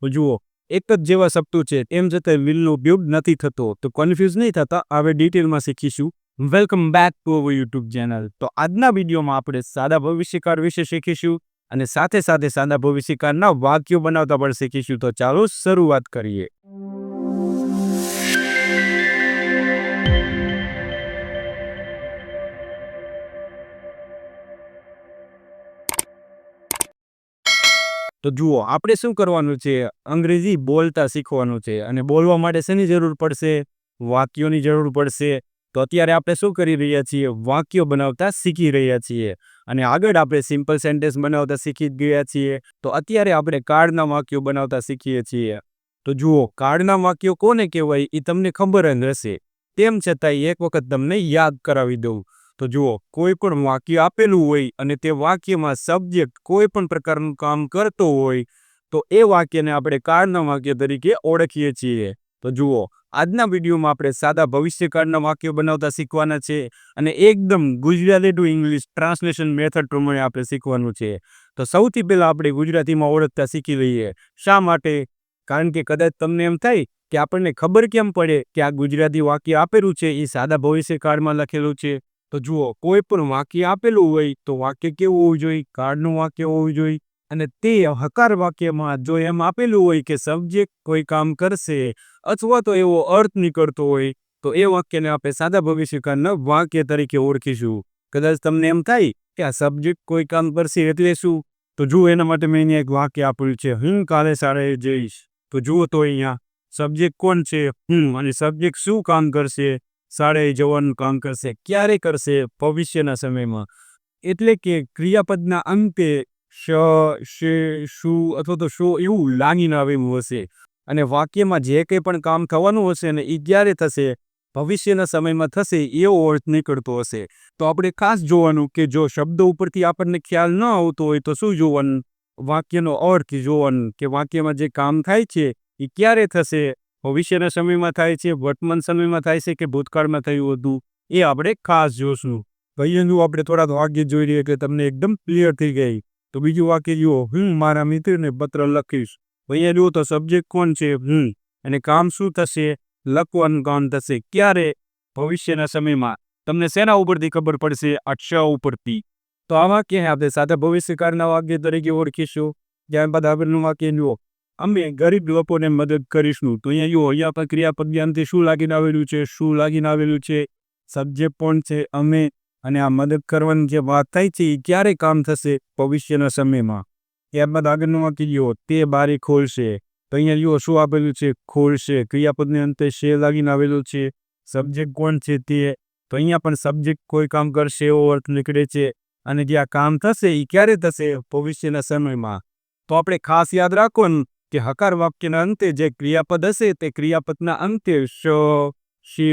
તો જુઓ, એક જ જેવા શબ્દો છે એમ છતાં વ્હીલનો ઉપયોગ નથી થતો. તો કન્ફ્યુઝ નહીં થતા, હવે ડિટેલમાં શીખીશું. Welcome back to our YouTube channel. તો આજના વિડીયોમાં આપણે સાદા ભવિષ્યકાળ વિશે શીખીશું અને સાથે સાથે સાદા ભવિષ્યકાળના વાક્યો બનાવતા પણ શીખીશું. તો ચાલો શરૂઆત કરીએ. તો જુઓ, આપણે શું કરવાનું છે, અંગ્રેજી બોલતા શીખવાનું છે અને બોલવા માટે શેની જરૂર પડશે? વાક્યોની જરૂર પડશે. તો અત્યારે આપણે શું કરી રહ્યા છીએ? વાક્યો બનાવતા શીખી રહ્યા છીએ અને આગળ આપણે સિમ્પલ સેન્ટેન્સ બનાવતા શીખી ગયા છીએ. તો અત્યારે આપણે કાળના વાક્યો બનાવતા શીખીએ છીએ. તો જુઓ, કાળના વાક્યો કોને કહેવાય એ તમને ખબર જ હશે. તેમ છતાં એક વખત તમને યાદ કરાવી દઉં. તો જુઓ, કોઈ પણ વાક્ય આપેલું હોય અને તે વાક્યમાં સબ્જેક્ટ કોઈ પણ પ્રકારનું કામ કરતો હોય તો એ વાક્યને આપણે કાળના વાક્ય તરીકે ઓળખીએ છીએ. તો જુઓ, આજના વિડીયોમાં આપણે સાદા ભવિષ્યકાળના વાક્યો બનાવતા શીખવાના છે અને એકદમ Gujarati two English translation method પ્રમાણે આપણે શીખવાનું છે. તો સૌથી પહેલાં આપણે ગુજરાતીમાં ઓળખતા શીખી લઈએ. શા માટે? કારણ કે કદાચ તમને એમ થાય કે આપણને ખબર કેમ પડે કે આ ગુજરાતી વાક્ય આપેલું છે એ સાદા ભવિષ્યકાળમાં લખેલું છે. તો જુઓ, કોઈ પણ વાક્ય આપેલું હોય તો વાક્ય કેવું હોવું જોઈએ? કાળનું વાક્ય હોવું જોઈએ. અને તે હકાર વાક્યમાં જો એમ આપેલું હોય કે સબ્જેક્ટ કોઈ કામ કરશે અથવા તો એવો અર્થ નીકળતો હોય તો એ વાક્યને આપણે સાદા ભવિષ્યકાળના વાક્ય તરીકે ઓળખીશું. કદાચ તમને એમ થાય કે આ સબ્જેક્ટ કોઈ કામ કરશે એટલે શું? તો જુઓ, એના માટે મેં અહીંયા એક વાક્ય આપ્યું છે, હું કાલે શાળાએ જઈશ. તો જુઓ, તો અહીંયા સબ્જેક્ટ કોણ છે? હું. અને સબ્જેક્ટ શું કામ કરશે? શાળાએ જવાનું કામ કરશે. ક્યારે કરશે? ભવિષ્યના સમયમાં. એટલે કે ક્રિયાપદના અંતે શ, શે, શું અથવા તો શો એવું લાગીને આવેલું હશે અને વાક્યમાં જે કંઈ પણ કામ થવાનું હશે ને એ ક્યારે થશે? ભવિષ્યના સમયમાં થશે એવો અર્થ નીકળતો હશે. તો આપણે ખાસ જોવાનું કે જો શબ્દો ઉપરથી આપણને ખ્યાલ ન આવતો હોય તો શું જોવાનું? વાક્યનો અર્થ જોવાનું કે વાક્યમાં જે કામ થાય છે એ ક્યારે થશે? ભવિષ્યના સમયમાં થાય છે, વર્તમાન સમયમાં થાય છે કે ભૂતકાળમાં થયું હતું? એ આપણે ખાસ જોશું. ભાઈઓનું આપણે થોડાક વાક્ય જોઈ લઈએ કે તમને એકદમ ક્લિયર થઈ ગઈ. તો બીજું વાક્ય જુઓ, હું મારા મિત્રને પત્ર લખીશ. અહીંયા જુઓ તો સબ્જેક્ટ કોણ છે? હું. અને કામ શું થશે? લખવાનું કામ થશે. ક્યારે? ભવિષ્યના સમયમાં. તમને શેના ઉપરથી ખબર પડશે? આ ક્ષ ઉપરથી. તો આ વાક્ય આપણે સાદા ભવિષ્યકાળના વાક્ય તરીકે ઓળખીશું. ત્યારબાદ આગળનું વાક્ય જુઓ, અમે ગરીબ લોકોને મદદ કરીશું. તો અહીંયા જુઓ, અહીંયા પર ક્રિયાપદ અંતે શું લાગીને આવેલું છે? શું લાગીને આવેલું છે? સબ્જેક્ટ કોણ છે? અમે. અને આ મદદ કરવાની જે વાત થાય છે એ ક્યારે કામ થશે? ભવિષ્યના સમયમાં. ત્યારબાદ આગળનું વાક્ય જુઓ, તે બારી ખોલશે. તો અહીંયા જુઓ શું આપેલું છે? ખોલશે. ક્રિયાપદને અંતે શે લાગીને આવેલું છે. સબ્જેક્ટ કોણ છે? તે. તો અહીંયા પણ સબ્જેક્ટ કોઈ કામ કરશે એવો અર્થ નીકળે છે અને જે આ કામ થશે એ ક્યારે થશે? ભવિષ્યના સમયમાં. તો આપણે ખાસ યાદ રાખવાનું કે હકાર વાક્યના અંતે જે ક્રિયાપદ હશે તે ક્રિયાપદના અંતે શ, શે,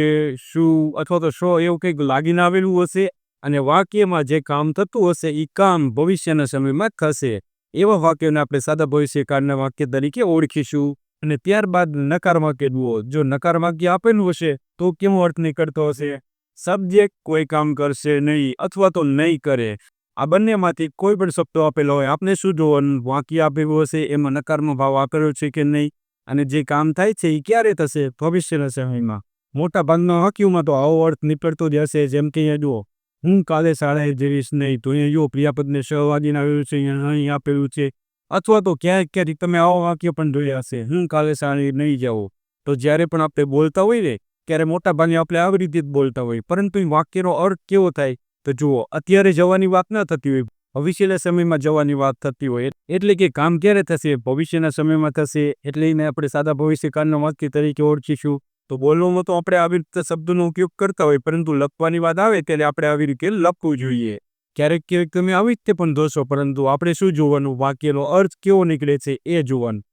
શું અથવા તો શો એવું કંઈક લાગીને આવેલું હશે અને વાક્યમાં જે કામ થતું હશે એ કામ ભવિષ્યના સમયમાં થશે. એવા વાક્યોને આપણે સાદા ભવિષ્યકાળના વાક્ય તરીકે ઓળખીશું. અને ત્યારબાદ નકાર વાક્ય જુઓ. જો નકાર વાક્ય આપેલું હશે તો કેવો અર્થ નીકળતો હશે? સબ્જેક્ટ કોઈ કામ કરશે નહીં અથવા તો નહીં કરે. આ બંનેમાંથી કોઈ પણ શબ્દો આપેલો હોય, આપણે શું જોવાનું? વાક્ય આપેલું હશે એમાં નકારનો ભાવ આપેલો છે કે નહીં અને જે કામ થાય છે એ ક્યારે થશે? ભવિષ્યના સમયમાં. મોટા ભાગના વાક્યોમાં તો આવો અર્થ નીકળતો જ હશે. જેમ કે અહીંયા જુઓ, હું કાલે શાળાએ જઈશ નહીં. તો અહીંયા જુઓ, ક્રિયાપદને શ લાગીને આવેલું છે, અહીંયા અહીં આપેલું છે. અથવા તો ક્યાંક ક્યારેક તમે આવો વાક્ય પણ જોયા હશે, હું કાલે શાળાએ નહીં જાઉં. તો જ્યારે પણ આપણે બોલતા હોય ને ત્યારે મોટા ભાગે આપણે આવી રીતે જ બોલતા હોય, પરંતુ એ વાક્યનો અર્થ કેવો થાય? તો જુઓ, અત્યારે જવાની વાત ન થતી હોય, ભવિષ્યના સમયમાં જવાની વાત થતી હોય. એટલે કે કામ ક્યારે થશે? ભવિષ્યના સમયમાં થશે. એટલે એને આપણે સાદા ભવિષ્યકાળના વાક્ય તરીકે ઓળખીશું. તો બોલવામાં તો આપણે આવી રીતે શબ્દોનો ઉપયોગ કરતા હોય, પરંતુ લખવાની વાત આવે ત્યારે આપણે આવી રીતે લખવું જોઈએ. ક્યારેક ક્યારેક તમે આવી રીતે પણ જોશો, પરંતુ આપણે શું જોવાનું? વાક્યનો અર્થ કેવો નીકળે છે એ જોવાનું.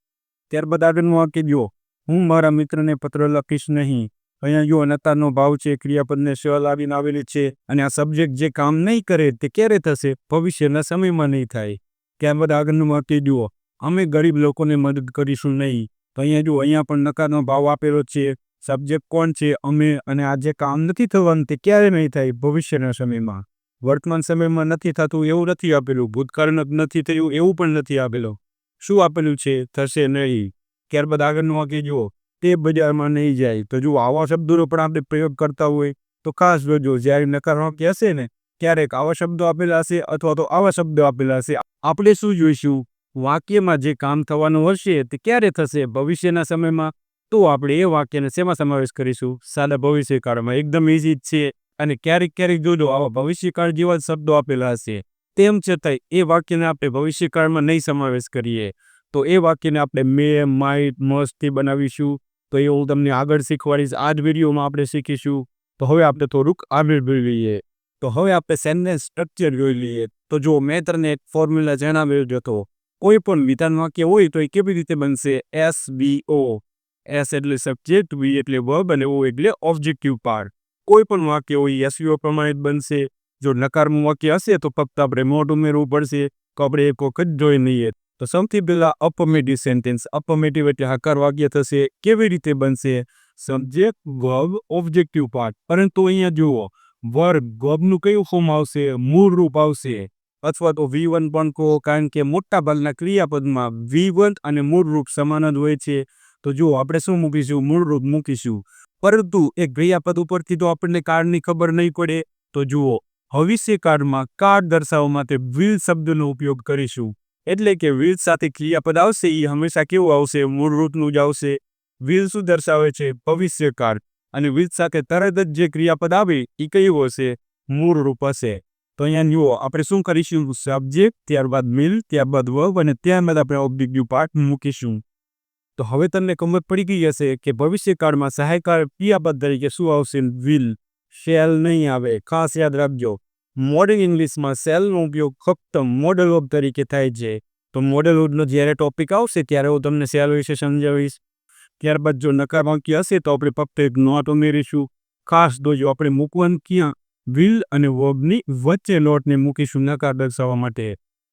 ત્યારબાદ આગળનું વાક્ય જુઓ, હું મારા મિત્રને પત્ર લખીશ નહીં. અહીંયા જુઓ, નકારનો ભાવ છે, ક્રિયાપદને શ લાવીને આવેલી છે અને આ સબ્જેક્ટ જે કામ નહીં કરે તે ક્યારે થશે? ભવિષ્યના સમયમાં નહીં થાય. ત્યારબાદ આગળનું વાક્ય જુઓ, અમે ગરીબ લોકોને મદદ કરીશું નહીં. તો અહીંયા જુઓ, અહીંયા પણ નકારનો ભાવ આપેલો છે. સબ્જેક્ટ કોણ છે? અમે. અને આ જે કામ નથી થવાનું તે ક્યારે નહીં થાય? ભવિષ્યના સમયમાં. વર્તમાન સમયમાં નથી થતું એવું નથી આપેલું, ભૂતકાળમાં નથી થયું એવું પણ નથી આપેલું. શું આપેલું છે? થશે નહીં. ત્યારબાદ આગળનું વાક્ય જુઓ, તે બજારમાં નહીં જાય. તો જુઓ, આવા શબ્દોનો પણ આપણે પ્રયોગ કરતા હોય તો ખાસ જોજો, જ્યારે નકાર વાક્ય હશે ને ક્યારેક આવા શબ્દો આપેલા હશે અથવા તો આવા શબ્દો આપેલા હશે. આપણે શું જોઈશું? વાક્યમાં જે કામ થવાનું હશે તે ક્યારે થશે? ભવિષ્યના સમયમાં. તો આપણે એ વાક્યને શેમાં સમાવેશ કરીશું? સાદા ભવિષ્યકાળમાં. એકદમ ઇઝી જ છે. અને ક્યારેક ક્યારેક જોજો આવા ભવિષ્યકાળ જેવા શબ્દો આપેલા હશે, તેમ છતાંય એ વાક્યને આપણે ભવિષ્યકાળમાં નહીં સમાવેશ કરીએ તો એ વાક્યને આપણે મે, માઇટ, મસ્ટથી બનાવીશું. તો એ હું તમને આગળ શીખવાડીશ. આ જ વિડીયોમાં આપણે શીખીશું. તો હવે આપણે થોડુંક આગળ જોઈ લઈએ. તો હવે આપણે સેન્ટેન્સ સ્ટ્રક્ચર જોઈ લઈએ. તો જો મેં તમને એક ફોર્મ્યુલા જણાવ્યો જ હતો. કોઈ પણ વિધાન વાક્ય હોય તો એ કેવી રીતે બનશે? SVO. S એટલે સબ્જેક્ટ, V એટલે વર્બ અને O એટલે ઓબ્જેક્ટિવ પાર્ટ. કોઈ પણ વાક્ય હોય SVO પ્રમાણે જ બનશે. જો નકારનું વાક્ય હશે તો ફક્ત આપણે નોટ ઉમેરવું પડશે. તો આપણે એક વખત જોઈ લઈએ. તો સૌથી પહેલાં અફર્મેટિવ સેન્ટેન્સ. અફર્મેટિવ એટલે હકાર વાક્ય થશે. કેવી રીતે બનશે? Subject, verb, objective part. પરંતુ અહીંયા જુઓ, વર્બનું કયું ફોર્મ આવશે? મૂળ રૂપ આવશે. અથવા તો V1 પણ કહો, કારણ કે મોટા ભાગના ક્રિયાપદમાં V1 અને મૂળ રૂપ સમાન જ હોય છે. તો જુઓ, આપણે શું મૂકીશું? મૂળ રૂપ મૂકીશું. પરંતુ એ ક્રિયાપદ ઉપરથી તો આપણને કાળની ખબર નહીં પડે. તો જુઓ, ભવિષ્યકાળમાં કાળ દર્શાવવા માટે વિલ શબ્દનો ઉપયોગ કરીશું. એટલે કે વિલ સાથે ક્રિયાપદ આવશે એ હંમેશા કેવું આવશે? મૂળ રૂપનું જ આવશે. વિલ શું દર્શાવે છે? ભવિષ્યકાળ. અને વિલ સાથે તરત જ જે ક્રિયાપદ આવે એ કયું હશે? મૂળ રૂપ હશે. તો અહીંયા જુઓ, આપણે શું કરીશું? સબ્જેક્ટ, ત્યારબાદ મિલ, ત્યારબાદ વર્બ અને ત્યારબાદ આપણે ઓબ્જેક્ટિવ પાર્ટ મૂકીશું. તો હવે તમને ખબર પડી ગઈ હશે કે ભવિષ્યકાળમાં સહાયકાર ક્રિયાપદ તરીકે શું આવશે? વિલ. શેલ નહીં આવે. ખાસ યાદ રાખજો, મોડર્ન ઇંગ્લિશમાં શેલનો ઉપયોગ ફક્ત મોડલ વર્બ તરીકે થાય છે. તો મોડલ વર્બનો જ્યારે ટોપિક આવશે ત્યારે હું તમને શેલ વિશે સમજાવીશ. ત્યારબાદ જો નકાર વાક્ય હશે તો આપણે ફક્ત એક નોટ ઉમેરીશું. ખાસ જોજો, આપણે મૂકવાનું ક્યાં? વિલ અને વર્બની વચ્ચે નોટને મૂકીશું નકાર દર્શાવવા માટે.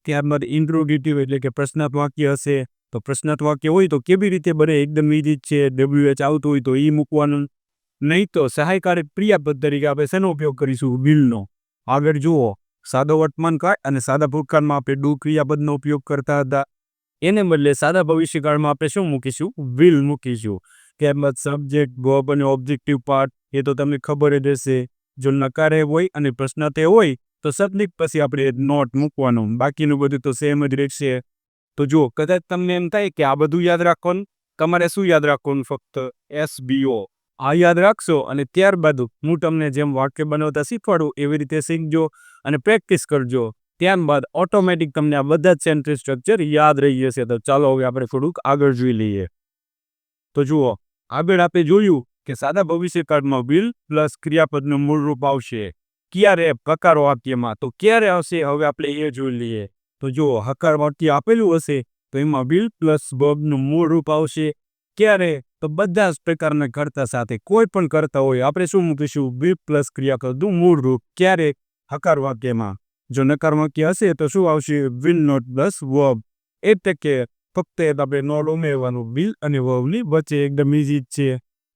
ત્યારબાદ ઇન્ટ્રોગેટિવ એટલે કે પ્રશ્નાર્થ વાક્ય હશે. તો પ્રશ્નાર્થ વાક્ય હોય તો કેવી રીતે બને? એકદમ ઇઝી છે. WH આવતું હોય તો એ મૂકવાનું. નહીં તો સહાયકારક ક્રિયાપદ તરીકે આપણે શેનો ઉપયોગ કરીશું? વિલનો. આગળ જુઓ, સાદો વર્તમાન કાળ અને સાદા ભૂતકાળમાં આપણે ડુ ક્રિયાપદનો ઉપયોગ કરતા હતા. એને બદલે સાદા ભવિષ્યકાળમાં આપણે શું મૂકીશું? વિલ મૂકીશું. ત્યારબાદ સબ્જેક્ટ, વર્બ અને ઓબ્જેક્ટિવ પાર્ટ એ તો તમને ખબર જ હશે. જો નકારે હોય અને પ્રશ્નાર્થે હોય તો સબ્જેક્ટ પછી આપણે નોટ મૂકવાનું. બાકીનું બધું તો સેમ જ રહેશે. તો જુઓ, કદાચ તમને એમ થાય કે આ બધું યાદ રાખવાનું, તમારે શું યાદ રાખવાનું? ફક્ત SBO. આ યાદ રાખશો અને ત્યારબાદ હું તમને જેમ વાક્ય બનાવતા શીખવાડું એવી રીતે શીખજો અને પ્રેક્ટિસ કરજો. ત્યારબાદ ઓટોમેટિક તમને આ બધા જ સેન્ટેન્સ સ્ટ્રક્ચર યાદ રહી જશે. તો ચાલો હવે આપણે થોડુંક આગળ જોઈ લઈએ. તો જુઓ, આગળ આપણે જોયું કે સાદા ભવિષ્યકાળમાં વિલ પ્લસ ક્રિયાપદનું મૂળ રૂપ આવશે. ક્યારે? હકાર વાક્યમાં. તો ક્યારે આવશે? હવે આપણે એ જોઈ લઈએ. તો જુઓ, હકાર વાક્ય આપેલું હશે તો એમાં વિલ પ્લસ વર્બનું મૂળ રૂપ આવશે. ક્યારે? તો બધા જ પ્રકારના કર્તા સાથે. કોઈ પણ કરતા હોય આપણે શું મૂકીશું? વિલ પ્લસ ક્રિયાપદનું મૂળ રૂપ. ક્યારે? હકાર વાક્યમાં. જો નકાર વાક્ય હશે તો શું આવશે? Will not plus verb. એટલે કે ફક્ત આપણે નોટ ઉમેરવાનું વિલ અને વર્બની વચ્ચે. એકદમ ઇઝી જ છે.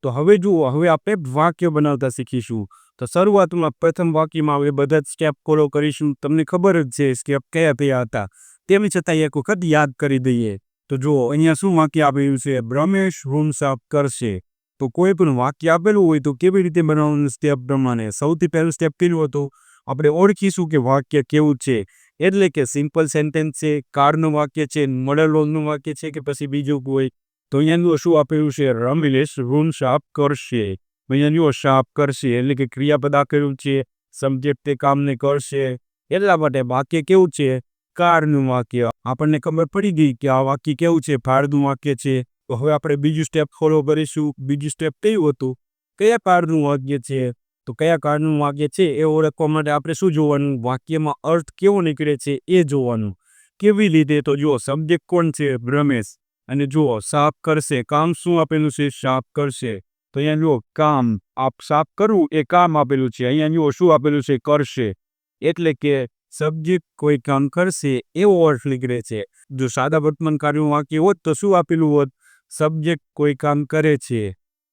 તો હવે જુઓ, હવે આપણે વાક્ય બનાવતા શીખીશું. તો શરૂઆતમાં પ્રથમ વાક્યમાં આપણે બધા જ સ્ટેપ ફોલો કરીશું. તમને ખબર જ છે સ્ટેપ કયા કયા હતા. તેમ છતાં એક વખત યાદ કરી દઈએ. તો જુઓ, અહીંયા શું વાક્ય આપેલું છે? રમેશ રૂમ સાફ કરશે. તો કોઈ પણ વાક્ય આપેલું હોય તો કેવી રીતે બનાવવાનું? સ્ટેપ પ્રમાણે. સૌથી પહેલું સ્ટેપ કેવું હતું? આપણે ઓળખીશું કે વાક્ય કેવું છે. એટલે કે સિમ્પલ સેન્ટેન્સ છે, કાળનું વાક્ય છે, મોડલ વર્બનું વાક્ય છે કે પછી બીજું કોઈ. તો અહીંયા શું આપેલું છે? રમેશ રૂમ સાફ કરશે. અહીંયા સાફ કરશે એટલે કે ક્રિયાપદ આપેલું છે. સબ્જેક્ટ તે કામને કરશે. એટલા માટે વાક્ય કેવું છે? કાળનું વાક્ય. આપણને ખબર પડી ગઈ કે આ વાક્ય કેવું છે? કાળનું વાક્ય છે. તો હવે આપણે બીજું સ્ટેપ ફોલો કરીશું. બીજું સ્ટેપ કેવું હતું? કયા કાળનું વાક્ય છે? તો કયા કાળનું વાક્ય છે એ ઓળખવા માટે આપણે શું જોવાનું? વાક્યમાં અર્થ કેવો નીકળે છે એ જોવાનું. કેવી રીતે? તો જુઓ, સબ્જેક્ટ કોણ છે? રમેશ. અને જુઓ, સાફ કરશે. કામ શું આપેલું છે? સાફ કરશે. તો અહીંયા જુઓ, કામ સાફ કરવું એ કામ આપેલું છે. અહીંયા જુઓ શું આપેલું છે? કરશે. એટલે કે સબ્જેક્ટ કોઈ કામ કરશે એવો અર્થ નીકળે છે. જો સાદા વર્તમાન કાળનું વાક્ય હોત તો શું આપેલું હોત? સબ્જેક્ટ કોઈ કામ કરે છે.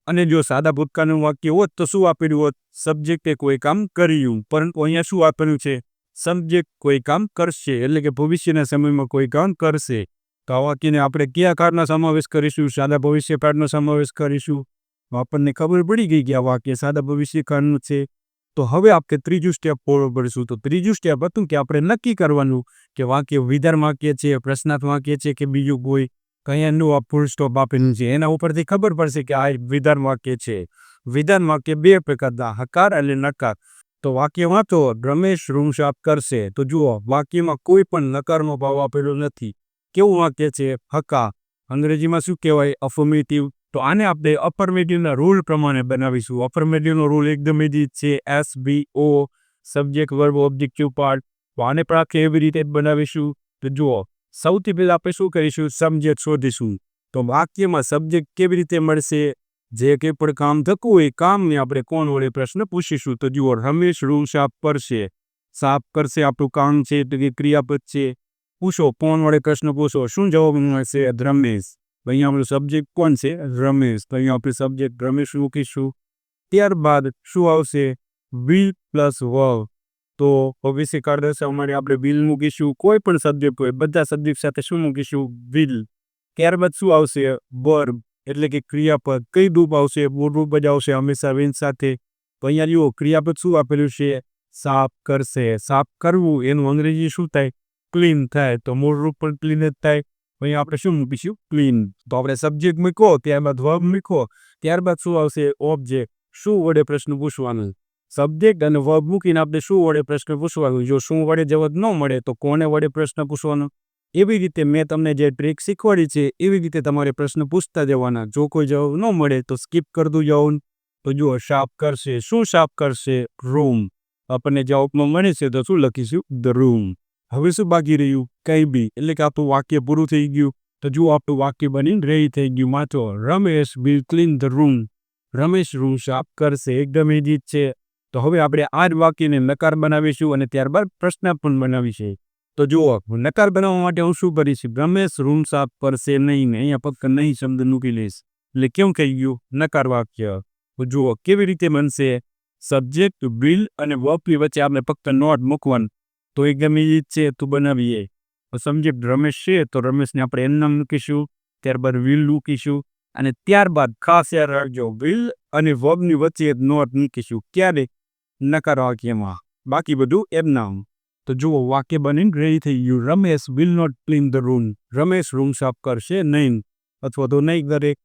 અને જો સાદા ભૂતકાળનું વાક્ય હોત તો શું આપેલું હોત? સબ્જેક્ટે કોઈ કામ કર્યું. પરંતુ અહીંયા શું આપેલું છે? સબ્જેક્ટ કોઈ કામ કરશે. એટલે કે ભવિષ્યના સમયમાં કોઈ કામ કરશે. તો આ વાક્યને આપણે કયા કાળનો સમાવેશ કરીશું? સાદા ભવિષ્યકાળનો સમાવેશ કરીશું. આપણને ખબર પડી ગઈ કે આ વાક્ય સાદા ભવિષ્યકાળનું છે. તો હવે આપણે ત્રીજું સ્ટેપ ફોલો કરીશું. તો ત્રીજું સ્ટેપ હતું કે આપણે નક્કી કરવાનું કે વાક્ય વિધાન વાક્ય છે, પ્રશ્નાર્થ વાક્ય છે કે બીજું કોઈ કયાનું આ ફૂલ સ્ટોપ આપેલું છે. એના ઉપરથી ખબર પડશે કે આ વિધાન વાક્ય છે. વિધાન વાક્ય બે પ્રકારના, હકાર અને નકાર. તો વાક્ય વાંચો, રમેશ રૂમ સાફ કરશે. તો જુઓ, વાક્યમાં કોઈ પણ નકારનો ભાવ આપેલો નથી. કેવું વાક્ય છે? હકાર. અંગ્રેજીમાં શું કહેવાય? અફર્મેટિવ. તો આને આપણે અફર્મેટિવના રૂલ પ્રમાણે બનાવીશું. અફર્મેટિવનો રૂલ એકદમ ઇઝી છે. SVO, subject verb objective part. તો આને પણ આપણે એવી રીતે જ બનાવીશું. તો જુઓ, સૌથી પહેલાં આપણે શું કરીશું? સબ્જેક્ટ શોધીશું. તો વાક્યમાં સબ્જેક્ટ કેવી રીતે મળશે? જે કંઈ પણ કામ થતું હોય, કામને આપણે કોણ વડે પ્રશ્ન પૂછીશું. તો જુઓ, રમેશ રૂમ સાફ કરશે. સાફ કરશે આપણું કામ છે, તો કે ક્રિયાપદ છે. પૂછો, કોણ વડે પ્રશ્ન પૂછો, શું જવાબ મળશે? રમેશ. અહીંયા આપણું સબ્જેક્ટ કોણ છે? રમેશ. તો અહીંયા આપણે સબ્જેક્ટ રમેશ મૂકીશું. ત્યારબાદ શું આવશે? Will plus verb. તો ભવિષ્યકાળ દર્શાવવા માટે આપણે વિલ મૂકીશું. કોઈ પણ સબ્જેક્ટ હોય, બધા સબ્જેક્ટ સાથે શું મૂકીશું? વિલ. ત્યારબાદ શું આવશે? વર્બ, એટલે કે ક્રિયાપદ. કઈ રૂપ આવશે? મૂળ રૂપ જ આવશે હંમેશા વિલ સાથે. તો અહીંયા જુઓ, ક્રિયાપદ શું આપેલું છે? સાફ કરશે. સાફ કરવું એનું અંગ્રેજી શું થાય? ક્લીન થાય. તો મૂળ રૂપ પણ ક્લીન જ થાય. અહીંયા આપણે શું મૂકીશું? ક્લીન. તો આપણે સબ્જેક્ટ મૂકો, ત્યારબાદ વર્બ મૂકો, ત્યારબાદ શું આવશે? ઓબ્જેક્ટ. શું વડે પ્રશ્ન પૂછવાનું? સબ્જેક્ટ અને વર્બ મૂકીને આપણે શું વડે પ્રશ્ન પૂછવાનું? જો શું વડે જવાબ ન મળે તો કોને વડે પ્રશ્ન પૂછવાનો? એવી રીતે મેં તમને જે ટ્રીક શીખવાડી છે એવી રીતે તમારે પ્રશ્ન પૂછતા જવાના. જો કોઈ જવાબ ન મળે તો સ્કીપ કરતું જવાનું. તો જુઓ, સાફ કરશે. શું સાફ કરશે? રૂમ. આપણને જવાબમાં મળે છે તો શું લખીશું? The room. હવે શું બાકી રહ્યું? કંઈ બી. એટલે કે આપણું વાક્ય પૂરું થઈ ગયું. તો જુઓ, આપણું વાક્ય બનીને રેડી થઈ ગયું. વાંચો, Ramesh will clean the room. Ramesh room સાફ કરશે. એકદમ ઇઝી છે. તો હવે આપણે આ જ વાક્યને નકાર બનાવીશું અને ત્યારબાદ પ્રશ્ન પણ બનાવીશું. તો જુઓ, નકાર બનાવવા માટે હું શું કરીશ? રમેશ રૂમ સાફ કરશે નહીં. અહીંયા ફક્ત નહીં શબ્દ મૂકી લઈશ. એટલે કેમ કહી ગયું? નકાર વાક્ય. તો જુઓ, કેવી રીતે બનશે? સબ્જેક્ટ વિલ અને વર્બની વચ્ચે આપણે ફક્ત નોટ મૂકવાનું. તો એકદમ ઇઝી છે. તો બનાવીએ. તો સબ્જેક્ટ રમેશ છે, તો રમેશને આપણે એનું નામ મૂકીશું. ત્યારબાદ વિલ મૂકીશું અને ત્યારબાદ ખાસ યાદ રાખજો, વિલ અને વર્બની વચ્ચે નોટ મૂકીશું. ક્યારે? નકાર વાક્યમાં. બાકી બધું એમ નામ. તો જુઓ, વાક્ય બનીને રેડી થઈ ગયું. Ramesh will not clean the room. Ramesh room સાફ કરશે નહીં, અથવા તો નહીં કરે.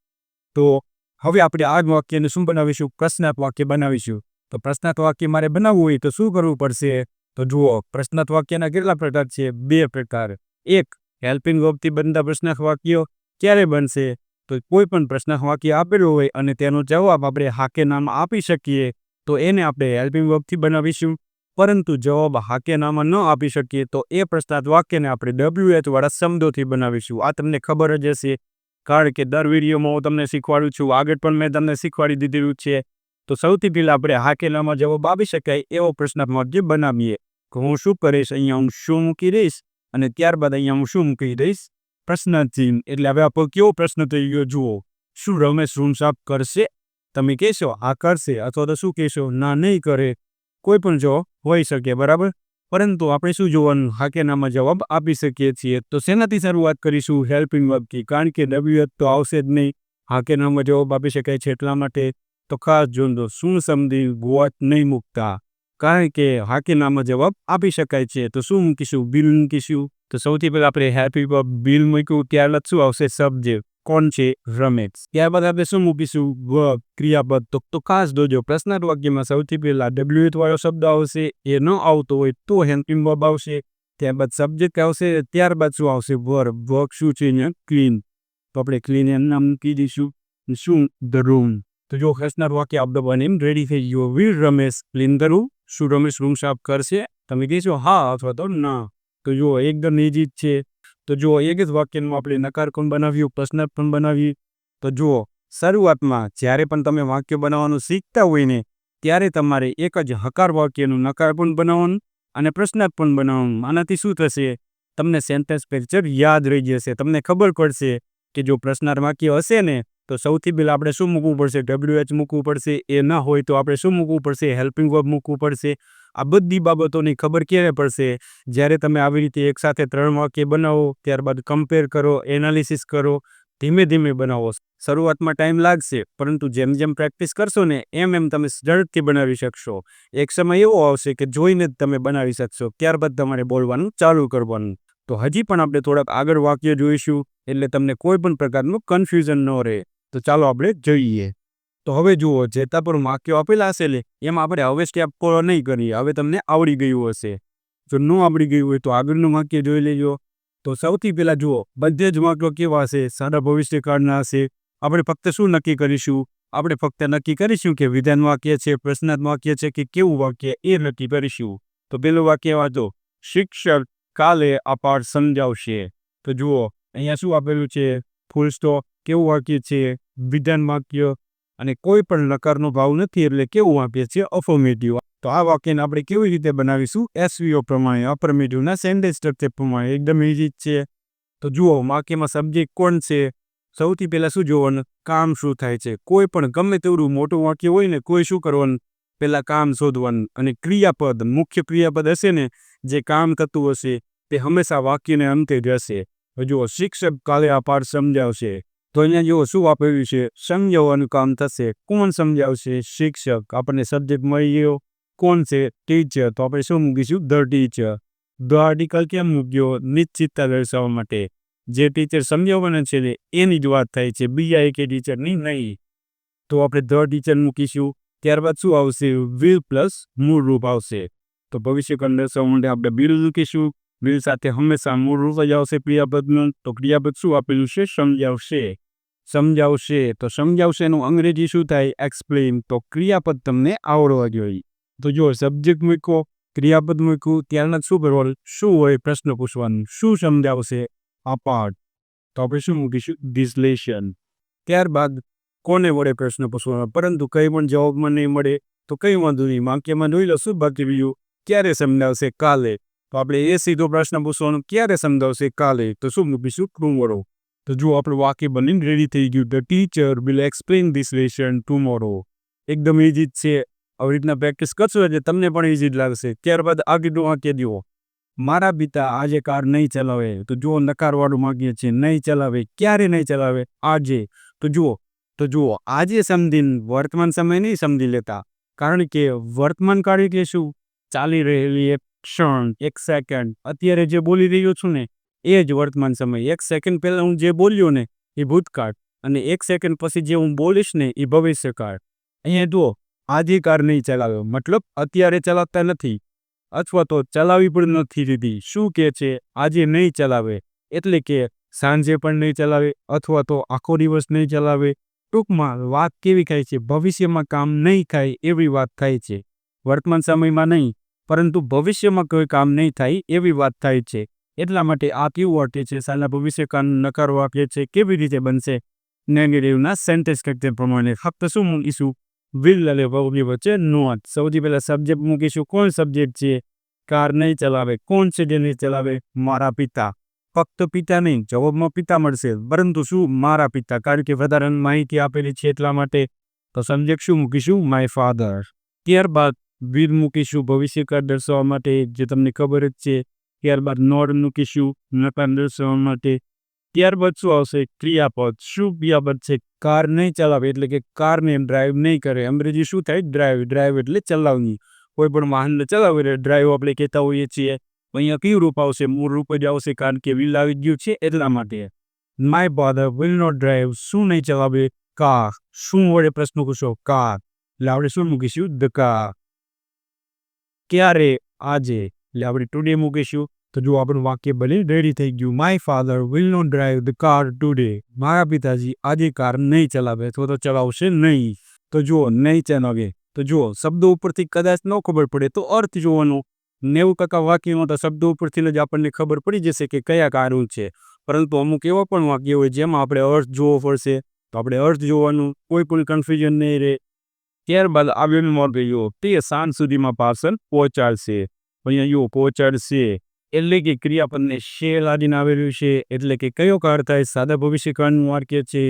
તો હવે આપણે આ વાક્યને શું બનાવીશું? પ્રશ્નાર્થ વાક્ય બનાવીશું. તો પ્રશ્નાર્થ વાક્ય મારે બનાવવું હોય તો શું કરવું પડશે? તો જુઓ, પ્રશ્નાર્થ વાક્યના કેટલા પ્રકાર છે? બે પ્રકાર. એક, હેલ્પિંગ વર્બથી બનતા પ્રશ્નાર્થ વાક્યો ક્યારે બનશે? તો કોઈ પણ પ્રશ્નાર્થ વાક્ય આપેલું હોય અને તેનો જવાબ આપણે હા કે નામાં આપી શકીએ તો એને આપણે હેલ્પિંગ વર્બથી બનાવીશું. પરંતુ જવાબ હા કે નામાં ન આપી શકીએ તો એ પ્રશ્નાર્થ વાક્યને આપણે WH વાળા શબ્દોથી બનાવીશું. આ તમને ખબર જ હશે, કારણ કે દર વિડીયોમાં હું તમને શીખવાડું છું. આગળ પણ મેં તમને શીખવાડી દીધેલું છે. તો સૌથી પહેલાં આપણે હા કે નામાં જવાબ આપી શકાય એવો પ્રશ્નાર્થ વાક્ય બનાવીએ. તો હું શું કરીશ? અહીંયા હું શું મૂકી દઈશ અને ત્યારબાદ અહીંયા હું શું મૂકી દઈશ? પ્રશ્નાર્થ ચિહ્ન. એટલે હવે આપણો કેવો પ્રશ્ન થઈ ગયો? જુઓ, શું રમેશ રૂમ સાફ કરશે? તમે કહેશો હા કરશે, અથવા તો શું કહેશો? ના નહીં કરે. કોઈ પણ જવાબ હોઈ શકે, બરાબર. પરંતુ આપણે શું જોવાનું? હા કે નામાં જવાબ આપી શકીએ છીએ. તો શેનાથી શરૂઆત કરીશું? હેલ્પિંગ વર્બથી, કારણ કે WH તો આવશે જ નહીં. હા કે નામાં જવાબ આપી શકાય છે એટલા માટે. તો ખાસ જોજો, શું સમજી વોચ નહીં મૂકતા, કારણ કે હા કે નામાં જવાબ આપી શકાય છે. તો શું મૂકીશું? બિલ મૂકીશું. તો સૌથી પહેલાં આપણે હેલ્પિંગ વર્બ બિલ મૂક્યું, ત્યારબાદ શું આવશે? સબ્જેક્ટ કોણ છે? રમેશ. ત્યારબાદ આપણે શું મૂકીશું? વર્બ, ક્રિયાપદ. તો ખાસ જોજો, પ્રશ્નાર્થ વાક્યમાં સૌથી પહેલાં WH વાળો શબ્દ આવશે. એ ન આવતો હોય તો હેલ્પિંગ વર્બ આવશે. ત્યારબાદ સબ્જેક્ટ આવશે. ત્યારબાદ શું આવશે? વર્બ. વર્બ શું છે? અહીંયા ક્લીન. તો આપણે ક્લીન એનું નામ મૂકી દઈશું. શું? The room. તો જો, પ્રશ્નાર્થ વાક્ય આપણે બનીને રેડી થઈ ગયું. Will Ramesh clean the room? શું રમેશ રૂમ સાફ કરશે? તમે કહેશો હા અથવા તો ના. તો જુઓ, એકદમ ઇઝી જ છે. તો જુઓ, એક જ વાક્યનું આપણે નકાર પણ બનાવ્યું, પ્રશ્નાર્થ પણ બનાવ્યું. તો જુઓ, શરૂઆતમાં જ્યારે પણ તમે વાક્ય બનાવવાનું શીખતા હોય ને ત્યારે તમારે એક જ હકાર વાક્યનું નકાર પણ બનાવવાનું અને પ્રશ્નાર્થ પણ બનાવવાનું. આનાથી શું થશે? તમને સેન્ટેન્સ સ્ટ્રક્ચર યાદ રહી જશે. તમને ખબર પડશે કે જો પ્રશ્નાર્થ વાક્ય હશે ને તો સૌથી પહેલાં આપણે શું મૂકવું પડશે? WH મૂકવું પડશે. એ ના હોય તો આપણે શું મૂકવું પડશે? હેલ્પિંગ વર્બ મૂકવું પડશે. આ બધી બાબતોની ખબર ક્યારે પડશે? જ્યારે તમે આવી રીતે એકસાથે 3 વાક્ય બનાવો, ત્યારબાદ કમ્પેર કરો, એનાલિસિસ કરો, ધીમે ધીમે બનાવો. શરૂઆતમાં ટાઈમ લાગશે, પરંતુ જેમ જેમ પ્રેક્ટિસ કરશો ને એમ એમ તમે ઝડપથી બનાવી શકશો. એક સમય એવો આવશે કે જોઈને જ તમે બનાવી શકશો. ત્યારબાદ તમારે બોલવાનું ચાલુ કરવાનું. તો હજી પણ આપણે થોડાક આગળ વાક્ય જોઈશું, એટલે તમને કોઈ પણ પ્રકારનું કન્ફ્યુઝન ન રહે. તો ચાલો આપણે જોઈએ. તો હવે જુઓ, જે પણ વાક્યો આપેલા હશે ને એમાં આપણે હવે સ્ટેપ ફોલો નહીં કરીએ. હવે તમને આવડી ગયું હશે. જો ન આવડી ગયું હોય તો આગળનું વાક્ય જોઈ લેજો. તો સૌથી પહેલાં જુઓ, બધે જ વાક્યો કેવા હશે? સાદા ભવિષ્યકાળના હશે. આપણે ફક્ત શું નક્કી કરીશું? આપણે ફક્ત નક્કી કરીશું કે વિધાન વાક્ય છે, પ્રશ્નાર્થ વાક્ય છે કે કેવું વાક્ય, એ નક્કી કરીશું. તો પેલું વાક્ય વાંચો, શિક્ષક કાલે આ પાઠ સમજાવશે. તો જુઓ, અહીંયા શું આપેલું છે? Full stop. કેવું વાક્ય છે? વિધાન વાક્ય. અને કોઈ પણ નકારનો ભાવ નથી, એટલે કેવું વાક્ય છે? અફર્મેટિવ. તો આ વાક્યને આપણે કેવી રીતે બનાવીશું? SVO પ્રમાણે, અફર્મેટિવના સેન્ટેન્સ સ્ટ્રક્ચર પ્રમાણે. એકદમ ઇઝી જ છે. તો જુઓ, વાક્યમાં સબ્જેક્ટ કોણ છે? સૌથી પહેલાં શું જોવાનું? કામ શું થાય છે? કોઈ પણ ગમે તેવડું મોટું વાક્ય હોય ને, કોઈ શું કરવાનું? પહેલાં કામ શોધવાનું. અને ક્રિયાપદ, મુખ્ય ક્રિયાપદ હશે ને, જે કામ થતું હશે, તે હંમેશા વાક્યને અંતે જ હશે. જુઓ, શિક્ષક કાલે આ પાઠ સમજાવશે. તો અહીંયા જુઓ શું આપેલું છે? સમજાવવાનું કામ થશે. કોણ સમજાવશે? શિક્ષક. આપણને સબ્જેક્ટ મળી ગયો. કોણ છે? ટીચર. તો આપણે શું મૂકીશું? The teacher. ધ આર્ટિકલ કેમ મૂક્યો? નિશ્ચિતતા દર્શાવવા માટે. જે ટીચર સમજાવવાના છે ને એની જ વાત થાય છે, બીજા એકે ટીચરની નહીં. તો આપણે ધ ટીચર મૂકીશું. ત્યારબાદ શું આવશે? વિલ પ્લસ મૂળ રૂપ આવશે. તો ભવિષ્યકાળ દર્શાવવા માટે આપણે વિલ મૂકીશું. વિલ સાથે હંમેશા મૂળ રૂપ જ આવશે ક્રિયાપદનું. તો ક્રિયાપદ શું આપેલું છે? સમજાવશે. સમજાવશે. તો સમજાવશે એનું અંગ્રેજી શું થાય? એક્સપ્લેન. તો ક્રિયાપદ તમને આવડવા જોઈએ. તો જો સબ્જેક્ટ મૂકો, ક્રિયાપદ મૂક્યું, ત્યારબાદ શું કરવાનું? શું હોય? પ્રશ્ન પૂછવાનું. શું સમજાવશે? આ પાઠ. તો આપણે શું મૂકીશું? This lesson. ત્યારબાદ કોને વડે પ્રશ્ન પૂછવાનો? પરંતુ કંઈ પણ જવાબમાં નહીં મળે તો કંઈ વાંધો નહીં, વાક્યમાં જોઈ લો શું બાકી રહ્યું? ક્યારે સમજાવશે? કાલે. તો આપણે એ સીધો પ્રશ્ન પૂછવાનો, ક્યારે સમજાવશે? કાલે. તો શું મૂકીશું? ટુમોરો. તો જુઓ, આપણું વાક્ય બનીને રેડી થઈ ગયું. The teacher will explain this lesson tomorrow. એકદમ ઇઝી જ છે. આવી રીતના પ્રેક્ટિસ કરશો એટલે તમને પણ ઇઝી જ લાગશે. ત્યારબાદ આગળનું વાક્ય જુઓ, મારા પિતા આજે કાર નહીં ચલાવે. તો જુઓ, નકારવાળું વાક્ય છે. નહીં ચલાવે. ક્યારે નહીં ચલાવે? આજે. તો જુઓ, આજે સમજીને વર્તમાન સમય નહીં સમજી લેતા. કારણ કે વર્તમાન કાળ એટલે શું? ચાલી રહેલી એક ક્ષણ, એક સેકન્ડ. અત્યારે જે બોલી રહ્યો છું ને એ જ વર્તમાન સમય. એક સેકન્ડ પહેલાં હું જે બોલ્યો ને એ ભૂતકાળ, અને એક સેકન્ડ પછી જે હું બોલીશ ને એ ભવિષ્યકાળ. અહીંયા જુઓ, આજે કાર નહીં ચલાવે મતલબ અત્યારે ચલાવતા નથી, અથવા તો ચલાવી પણ નથી દીધી. શું કહે છે? આજે નહીં ચલાવે, એટલે કે સાંજે પણ નહીં ચલાવે, અથવા તો આખો દિવસ નહીં ચલાવે. ટૂંકમાં વાત કેવી થાય છે? ભવિષ્યમાં કામ નહીં થાય એવી વાત થાય છે. વર્તમાન સમયમાં નહીં, પરંતુ ભવિષ્યમાં કોઈ કામ નહીં થાય એવી વાત થાય છે. એટલા માટે આ કેવું વાક્ય છે? સાલા ભવિષ્યકાળનું નકાર વાક્ય છે. કેવી રીતે બનશે? નેગેટિવના સેન્ટેન્સ સ્ટ્રક્ચર પ્રમાણે. ફક્ત શું મૂકીશું? વિલ અને વર્બની વચ્ચે નોટ. સૌથી પહેલાં સબ્જેક્ટ મૂકીશું. કોણ સબ્જેક્ટ છે? કાર નહીં ચલાવે. કોણ છે જે નહીં ચલાવે? મારા પિતા. ફક્ત પિતા નહીં, જવાબમાં પિતા મળશે, પરંતુ શું? મારા પિતા. કારણ કે વધારાની માહિતી આપેલી છે એટલા માટે. તો સબ્જેક્ટ શું મૂકીશું? My father. ત્યારબાદ વિલ મૂકીશું ભવિષ્યકાળ દર્શાવવા માટે, જે તમને ખબર જ છે. ત્યારબાદ નોટ મૂકીશું નકાર દર્શાવવા માટે. ત્યારબાદ શું આવશે? ક્રિયાપદ. શું ક્રિયાપદ છે? કાર નહીં ચલાવે, એટલે કે કારને ડ્રાઈવ નહીં કરે. અંગ્રેજી શું થાય? ડ્રાઈવ. ડ્રાઈવ એટલે ચલાવવી. કોઈ પણ વાહનને ચલાવે એટલે ડ્રાઈવ આપણે કહેતા હોઈએ છીએ. અહીંયા કયું રૂપ આવશે? મૂળ રૂપ જ આવશે, કારણ કે વિલ આવી ગયું છે એટલા માટે. My father will not drive. શું નહીં ચલાવે? કાર. શું વડે પ્રશ્ન પૂછો? કાર. એટલે આપણે શું મૂકીશું? The car. ક્યારે? આજે. એટલે આપણે ટુડે મૂકીશું. તો જો આપણું વાક્ય બની રેડી થઈ ગયું. My father will not drive the car today. મારા પિતાજી આજે કાર નહીં ચલાવે, અથવા તો ચલાવશે નહીં. તો જુઓ, નહીં ચલાવે. તો જુઓ, શબ્દો ઉપરથી કદાચ ન ખબર પડે તો અર્થ જોવાનો. 90% વાક્યમાં તો શબ્દો ઉપરથી જ આપણને ખબર પડી જશે કે કયા કારણ છે. પરંતુ અમુક એવા પણ વાક્ય હોય જેમાં આપણે અર્થ જોવો પડશે. તો આપણે અર્થ જોવાનું, કોઈ પણ કન્ફ્યુઝન નહીં રહે. ત્યારબાદ આગળનું વાક્ય જુઓ, તે સાંજ સુધીમાં પાર્સલ પહોંચાડશે. અહીંયા જુઓ, પહોંચાડશે એટલે કે ક્રિયાપદને શેલ આદિને આવેલું છે, એટલે કે કયો કાળ થાય? સાદા ભવિષ્યકાળનું વાક્ય છે.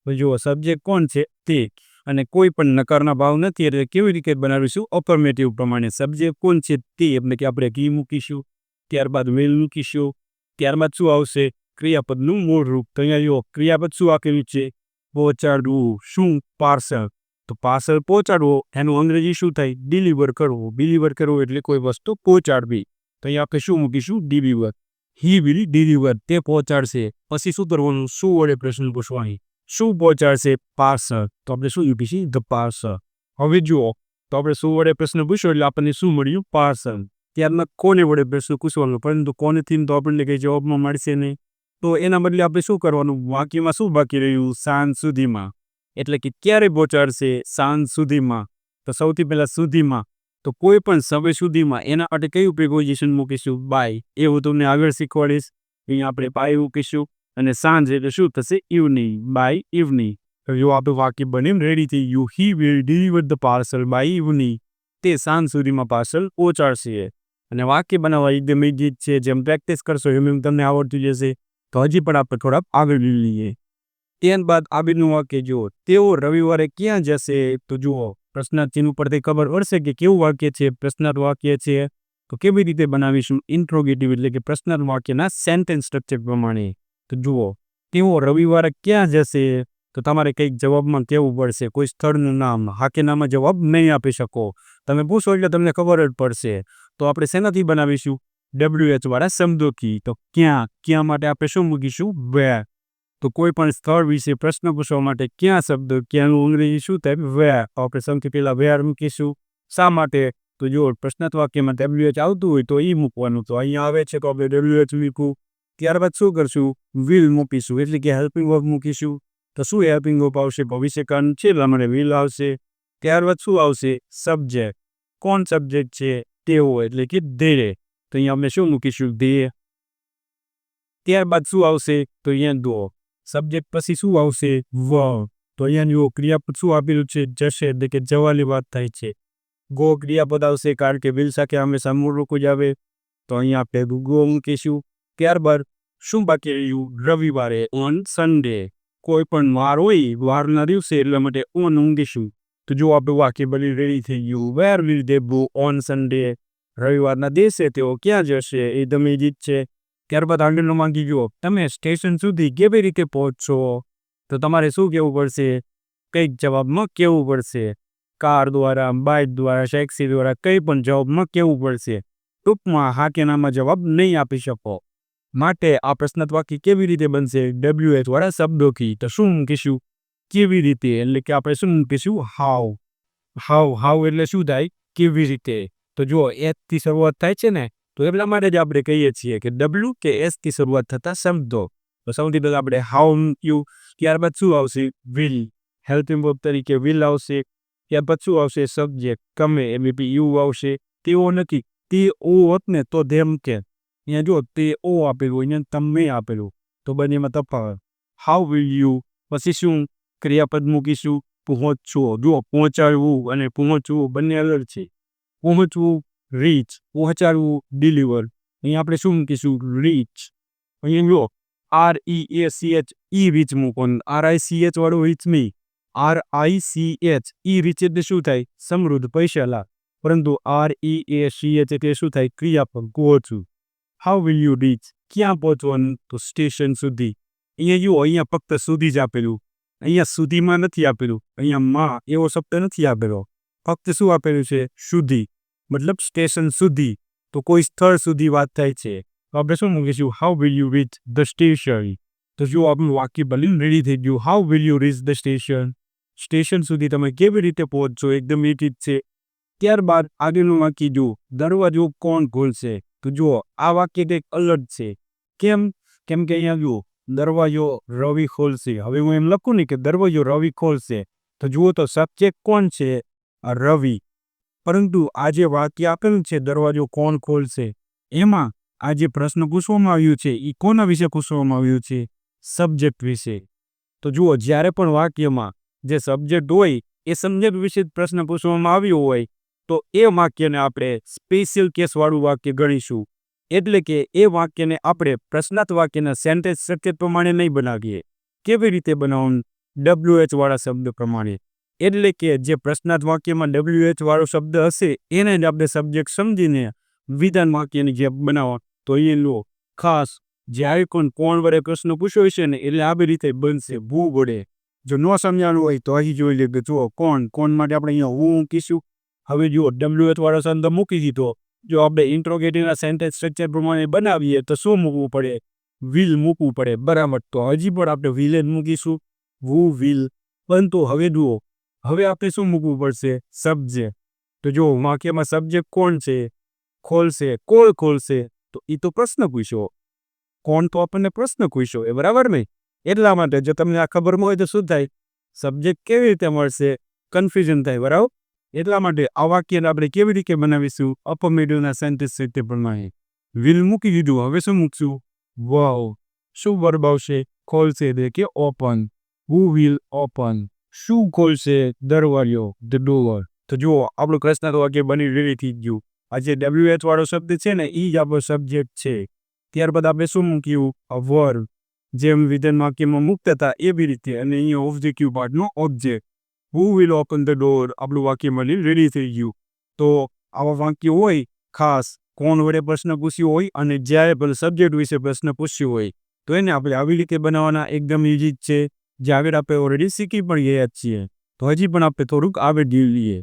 તો જુઓ સબ્જેક્ટ કોણ છે તે, અને કોઈ પણ નકારના ભાવ નથી એટલે કેવી રીતે બનાવીશું અફર્મેટિવ પ્રમાણે. સબ્જેક્ટ કોણ છે તે એટલે કે આપણે કી મૂકીશું, ત્યારબાદ વિલ મૂકીશું, ત્યારબાદ શું આવશે ક્રિયાપદનું મૂળ રૂપ. તો અહીંયા જુઓ ક્રિયાપદ શું આપેલું છે પહોંચાડવું. શું પાર્સલ, તો પાર્સલ પહોંચાડવો એનું અંગ્રેજી શું થાય ડિલિવર કરવું. ડિલિવર કરવું એટલે કોઈ વસ્તુ પહોંચાડવી. તો અહીંયા આપણે શું મૂકીશું ડિલિવર. હી વિલ ડિલિવર, તે પહોંચાડશે. પછી શું કરવાનું શું વડે પ્રશ્ન પૂછવાની, શું પહોંચાડશે પાર્સલ, તો આપણે શું મૂકીશું ધ પાર્સલ. હવે જુઓ તો આપણે શું વડે પ્રશ્ન પૂછ્યો એટલે આપણને શું મળ્યું પાર્સલ. ત્યારમાં કોને વડે પ્રશ્ન પૂછવાનો, પરંતુ કોનેથી તો આપણને કંઈ જવાબમાં મળશે નહીં. તો એના બદલે આપણે શું કરવાનું વાક્યમાં શું બાકી રહ્યું સાંજ સુધીમાં, એટલે કે ક્યારે પહોંચાડશે સાંજ સુધીમાં. તો સૌથી પહેલાં સુધીમાં, તો કોઈ પણ સમય સુધીમાં એના માટે કયું પ્રિપોઝિશન મૂકીશું બાય. એવું તમને આગળ શીખવાડીશ. અહીંયા આપણે બાય મૂકીશું અને સાંજ એટલે શું થશે ઇવનિંગ, બાય ઇવનિંગ. તો જો આપણું વાક્ય બનીને રેડી થઈ ગયું. He will deliver the parcel by evening, તે સાંજ સુધીમાં પાર્સલ પહોંચાડશે. અને વાક્ય બનાવવા એકદમ ઇઝી જ છે, જેમ પ્રેક્ટિસ કરશો એમ તમને આવડતું જશે. તો હજી પણ આપણે થોડાક આગળ લઈએ. ત્યારબાદ આગળનું વાક્ય જુઓ, તેઓ રવિવારે ક્યાં જશે. તો જુઓ પ્રશ્નાર્થ ચિહ્ન ઉપરથી ખબર પડશે કે કેવું વાક્ય છે પ્રશ્નાર્થ વાક્ય છે. તો કેવી રીતે બનાવીશું ઇન્ટ્રોગેટિવ એટલે કે પ્રશ્નાર્થ વાક્યના સેન્ટેન્સ સ્ટ્રક્ચર પ્રમાણે. તો જુઓ તેઓ રવિવારે ક્યાં જશે, તો તમારે કંઈક જવાબમાં કહેવું પડશે કોઈ સ્થળનું નામ. હા કે નામાં જવાબ નહીં આપી શકો, તમે પૂછો એટલે તમને ખબર જ પડશે. તો આપણે શેનાથી બનાવીશું WH વાળા શબ્દોથી. તો ક્યાં, ક્યાં માટે આપણે શું મૂકીશું વેર. તો કોઈ પણ સ્થળ વિશે પ્રશ્ન પૂછવા માટે ક્યાં શબ્દ, ક્યાંનું અંગ્રેજી શું થાય વેર. તો આપણે સૌથી પહેલાં વેર મૂકીશું. શા માટે, તો જો પ્રશ્નાર્થ વાક્યમાં WH આવતું હોય તો એ મૂકવાનું. તો અહીંયા આવે છે તો આપણે WH મૂકવું. ત્યારબાદ શું કરશું વિલ મૂકીશું, એટલે કે હેલ્પિંગ વર્બ મૂકીશું. તો શું હેલ્પિંગ વર્બ આવશે ભવિષ્યકાળ છે એટલે મને વિલ આવશે. ત્યારબાદ શું આવશે સબ્જેક્ટ. કોણ સબ્જેક્ટ છે તેઓ એટલે કે ધે. તો અહીંયા આપણે શું મૂકીશું ધે. ત્યારબાદ શું આવશે તો અહીંયા દો સબ્જેક્ટ પછી શું આવશે વર્બ. તો અહીંયા જુઓ ક્રિયાપદ શું આપેલું છે જશે, એટલે કે જવાની વાત થાય છે. ગો ક્રિયાપદ આવશે કારણ કે વિલ સાથે હંમેશા મૂળ રૂપ જ આવે. તો અહીંયા આપણે ગો મૂકીશું. ત્યારબાદ શું બાકી રહ્યું રવિવારે ઓન સન્ડે. કોઈ પણ વાર હોય વારના દિવસે એટલા માટે ઓન મૂકીશું. તો જો આપણું વાક્ય બની રેડી થઈ ગયું. Where will they go on Sunday, રવિવારના દિવસે તેઓ ક્યાં જશે. એ તમે જ છે. ત્યારબાદ આગળનો માંગી જુઓ, તમે સ્ટેશન સુધી કેવી રીતે પહોંચશો. તો તમારે શું કહેવું પડશે કંઈક જવાબમાં કહેવું પડશે. કાર દ્વારા, બાઇક દ્વારા, ટેક્સી દ્વારા કંઈ પણ જવાબમાં કહેવું પડશે. ટૂંકમાં હા કે નામાં જવાબ નહીં આપી શકો. માટે આ પ્રશ્નાર્થ વાક્ય કેવી રીતે બનશે WH વાળા શબ્દોથી. તો શું મૂકીશું કેવી રીતે, એટલે કે આપણે શું મૂકીશું હાઉ. હાઉ એટલે શું થાય કેવી રીતે. તો જુઓ એસથી શરૂઆત થાય છે ને, તો એટલા માટે જ આપણે કહીએ છીએ કે W કે એસથી શરૂઆત થતા શબ્દો. તો સૌથી પહેલાં આપણે હાઉ મૂક્યું. ત્યારબાદ શું આવશે વિલ, હેલ્પિંગ વર્બ તરીકે વિલ આવશે. ત્યારબાદ શું આવશે સબ્જેક્ટ તમે એટલે યુ આવશે. તેઓ નથી, તે ઓ હોત ને તો ધેમ કે. અહીંયા જો તે ઓ આપેલું, અહીંયા તમે આપેલું, તો બંનેમાં તફાવત. હાઉ વિલ યુ, પછી શું ક્રિયાપદ મૂકીશું પહોંચવો. જુઓ પહોંચાડવું અને પહોંચવું બંને અલગ છે. પહોંચવું રીચ, પહોંચાડવું ડિલિવર. અહીંયા આપણે શું મૂકીશું રીચ. અહીંયા જુઓ REACH રીચ મૂકવાનું. RICH વાળું રીચ નહીં, RICH રીચ એટલે શું થાય સમૃદ્ધ પૈસા લાભ. પરંતુ REACH એટલે શું થાય ક્રિયાપદ પહોંચવું. હાઉ વિલ યુ રીચ, ક્યાં પહોંચવાનું તો સ્ટેશન સુધી. અહીંયા જુઓ અહીંયા ફક્ત સુધી જ આપેલું, અહીંયા સુધીમાં નથી આપેલું, અહીંયા માં એવો શબ્દ નથી આપેલો, ફક્ત શું આપેલું છે સુધી, મતલબ સ્ટેશન સુધી. તો કોઈ સ્થળ સુધી વાત થાય છે. તો આપણે શું મૂકીશું how will you reach the station. તો જો આપણું વાક્ય બનીને રેડી થઈ ગયું. How will you reach the station, station સુધી તમે કેવી રીતે પહોંચશો, એકદમ એ જ છે. ત્યારબાદ આગળનું વાક્ય જુઓ, દરવાજો કોણ ખોલશે. તો જુઓ આ વાક્ય કંઈક અલગ છે. કેમ કે અહીંયા જુઓ દરવાજો રવિ ખોલશે. હવે હું એમ લખું ને કે દરવાજો રવિ ખોલશે, તો જુઓ તો સબ્જેક્ટ કોણ છે આ રવિ. પરંતુ આ જે વાક્ય આપેલું છે દરવાજો કોણ ખોલશે, એમાં આ જે પ્રશ્ન પૂછવામાં આવ્યું છે એ કોના વિશે પૂછવામાં આવ્યું છે સબ્જેક્ટ વિશે. તો જુઓ જ્યારે પણ વાક્યમાં જે સબ્જેક્ટ હોય એ સબ્જેક્ટ વિશે પ્રશ્ન પૂછવામાં આવ્યો હોય તો એ વાક્યને આપણે સ્પેશિયલ કેસવાળું વાક્ય ગણીશું. એટલે કે એ વાક્યને આપણે પ્રશ્નાર્થ વાક્યના સેન્ટેન્સ સ્ટ્રક્ચર પ્રમાણે નહીં બનાવીએ. કેવી રીતે બનાવવાનું, WH વાળા શબ્દ પ્રમાણે. એટલે કે જે પ્રશ્નાર્થ વાક્યમાં WH વાળો શબ્દ હશે એને જ આપણે સબ્જેક્ટ સમજીને વિધાન વાક્યની જે બનાવો તો એ લો. ખાસ જ્યારે કોણ વડે પ્રશ્ન પૂછ્યો હશે ને એટલે આવી રીતે બનશે ભૂ વડે. જો ન સમજાણું હોય તો અહીં જોઈ લે કે જુઓ કોણ માટે આપણે અહીંયા હું મૂકીશું. હવે જુઓ WH વાળો શબ્દ મૂકી દીધો. જો આપણે ઇન્ટ્રોગેટિવના સેન્ટેન્સ સ્ટ્રક્ચર પ્રમાણે બનાવીએ તો શું મૂકવું પડે? વિલ મૂકવું પડે. બરાબર. તો હજી પણ આપણે વિલ જ મૂકીશું. Who will. પરંતુ હવે જુઓ હવે આપણે શું મૂકવું પડશે? સબ્જેક્ટ. તો જો વાક્યમાં સબ્જેક્ટ કોણ છે? ખોલશે. કોણ ખોલશે? તો એ તો પ્રશ્ન પૂછ્યો. કોણ તો આપણને પ્રશ્ન પૂછ્યો એ બરાબર નહીં. એટલા માટે જો તમને આ ખબર હોય તો શું થાય? સબ્જેક્ટ કેવી રીતે મળશે? કન્ફ્યુઝન થાય. બરાબર. એટલા માટે આ વાક્યને આપણે કેવી રીતે બનાવીશું? અફર્મેટિવના સેન્ટેન્સ રીતે પ્રમાણે વિલ મૂકી દીધું. હવે શું મૂકશું? વાવ. શું વર્બ આવશે? ખોલશે એટલે કે ઓપન. Who will open. શું ખોલશે? દરવાજો. The door. તો જુઓ આપણું પ્રશ્નાર્થ વાક્ય બની રેડી થઈ ગયું. આ જે WH વાળો શબ્દ છે ને એ જ આપણો સબ્જેક્ટ છે. ત્યારબાદ આપણે શું મૂક્યું? આ વર્બ. જેમ વિધાન વાક્યમાં મૂકતા હતા એવી રીતે. અને અહીંયા ઓબ્જેક્ટિવ પાર્ટનો object. Who will open the door. આપણું વાક્ય બની રેડી થઈ ગયું. તો આવા વાક્ય હોય ખાસ કોણ વડે પ્રશ્ન પૂછ્યો હોય અને જ્યારે પણ સબ્જેક્ટ વિશે પ્રશ્ન પૂછ્યો હોય તો એને આપણે આવી રીતે બનાવવાના. એકદમ ઇઝી જ છે. જે આગળ આપણે ઓલરેડી શીખી પણ ગયા છીએ. તો હજી પણ આપણે થોડુંક આગળ જોઈ લઈએ.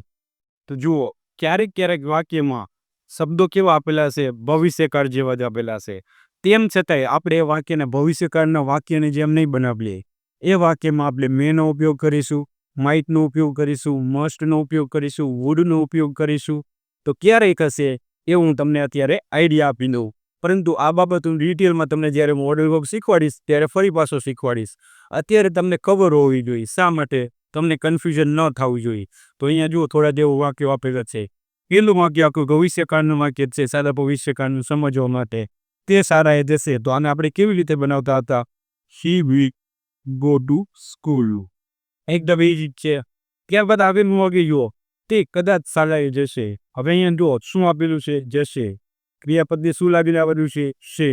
તો જુઓ ક્યારેક વાક્યમાં શબ્દો કેવા આપેલા છે? ભવિષ્યકાળ જેવા જ આપેલા છે. તેમ છતાંય આપણે એ વાક્યને ભવિષ્યકાળના વાક્યની જેમ નહીં બનાવીએ. એ વાક્યમાં આપણે મેનો ઉપયોગ કરીશું, માઇટનો ઉપયોગ કરીશું, મસ્ટનો ઉપયોગ કરીશું, વુડનો ઉપયોગ કરીશું. તો ક્યારેક હશે એ હું તમને અત્યારે આઈડિયા આપી દઉં. પરંતુ આ બાબત હું ડિટેલમાં તમને જ્યારે મોડેલ વર્ક શીખવાડીશ ત્યારે ફરી પાછો શીખવાડીશ. અત્યારે તમને ખબર હોવી જોઈએ. શા માટે? તમને કન્ફ્યુઝન ન થવું જોઈએ. તો અહીંયા જુઓ થોડા જેવું વાક્યો આપેલા છે. પહેલું વાક્ય આખું ભવિષ્યકાળનું વાક્ય છે સાદા ભવિષ્યકાળનું સમજવા માટે. તે શાળાએ જશે. તો આને આપણે કેવી રીતે બનાવતા હતા? He will go to school. એકદમ ઇઝી છે. ત્યારબાદ આવેલું વાક્ય જુઓ તે કદાચ શાળાએ જશે. હવે અહીંયા જુઓ શું આપેલું છે? જશે. ક્રિયાપદને શું લાગીને આવેલું છે? છે.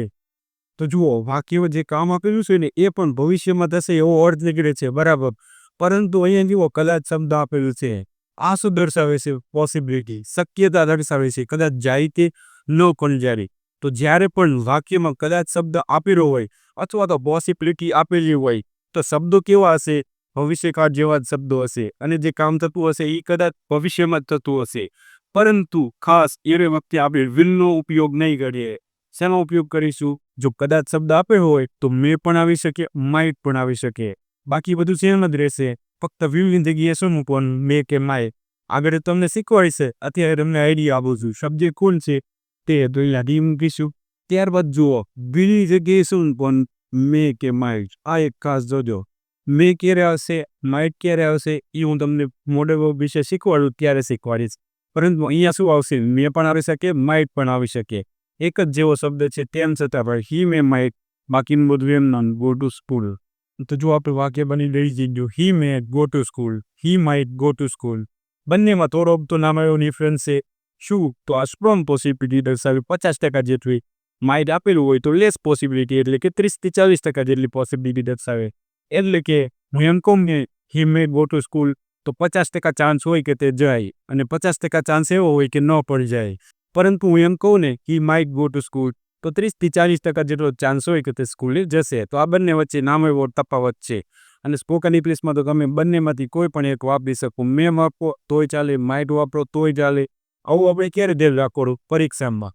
તો જુઓ વાક્યમાં જે કામ આપેલું છે ને એ પણ ભવિષ્યમાં થશે એવો અર્થ નીકળે છે. બરાબર. પરંતુ અહીંયા જુઓ કદાચ શબ્દ આપેલું છે. આ શું દર્શાવે છે? પોસિબિલિટી. શક્યતા દર્શાવે છે. કદાચ જાય તે ન પણ જાય. તો જ્યારે પણ વાક્યમાં કદાચ શબ્દ આપેલો હોય અથવા તો પોસિબિલિટી આપેલી હોય તો શબ્દો કેવા હશે? ભવિષ્યકાળ જેવા જ શબ્દો હશે. અને જે કામ થતું હશે એ કદાચ ભવિષ્યમાં જ થતું હશે. પરંતુ ખાસ એ વખતે આપણે વિલનો ઉપયોગ નહીં કરીએ. શેનો ઉપયોગ કરીશું? જો કદાચ શબ્દ આપેલો હોય તો મે પણ આવી શકે, માઇટ પણ આવી શકે. બાકી બધું સેમ જ રહેશે. ફક્ત વિલની જગ્યાએ શું મૂકવાનું? મે કે માઇટ. આગળ તમને શીખવાડીશ. અત્યારે તમને આઈડિયા આપું છું. સબ્જેક્ટ કોણ છે? તે તો અહીંયા ડી મૂકીશું. ત્યારબાદ જુઓ વિલની જગ્યાએ શું મૂકવાનું? મે કે માઇટ. આ એક ખાસ જોજો. મે ક્યારે આવશે, માઇટ ક્યારે આવશે એ હું તમને મોડેલ વિશે શીખવાડું ત્યારે શીખવાડીશ. પરંતુ અહીંયા શું આવશે? મે પણ આવી શકે, માઇટ પણ આવી શકે. એક જ જેવો શબ્દ છે તેમ છતાં પણ હી મે માઇટ. બાકીનું બધું એમ નામ ગો ટુ સ્કૂલ. તો જો આપણે વાક્ય બની રહી જઈએ he may go to school, he might go to school. બંનેમાં થોડો તો નામ એવો ડિફરન્સ છે. શું? તો આ સ્ટ્રોંગ પોસિબિલિટી દર્શાવી 50% જેટલી. માઇટ આપેલું હોય તો લેસ પોસિબિલિટી એટલે કે 30-40% જેટલી પોસિબિલિટી દર્શાવે. એટલે કે હું એમ કહું ને હી મે ગો ટુ સ્કૂલ તો 50% ચાન્સ હોય કે તે જાય અને 50% ચાન્સ એવો હોય કે ન પણ જાય. પરંતુ હું એમ કહું ને હી માઇટ ગો ટુ સ્કૂલ તો 30-40% જેટલો ચાન્સ હોય કે તે સ્કૂલે જશે. તો આ બંને વચ્ચે નામ એવો તફાવત છે. અને સ્પોકન ઇંગ્લિશમાં તો તમે બંનેમાંથી કોઈ પણ એક વાપરી શકો. મે વાપરો તોય ચાલે, માઇટ વાપરો તોય ચાલે. આવું આપણે ક્યારે ધ્યાન રાખવાનું? પરીક્ષામાં.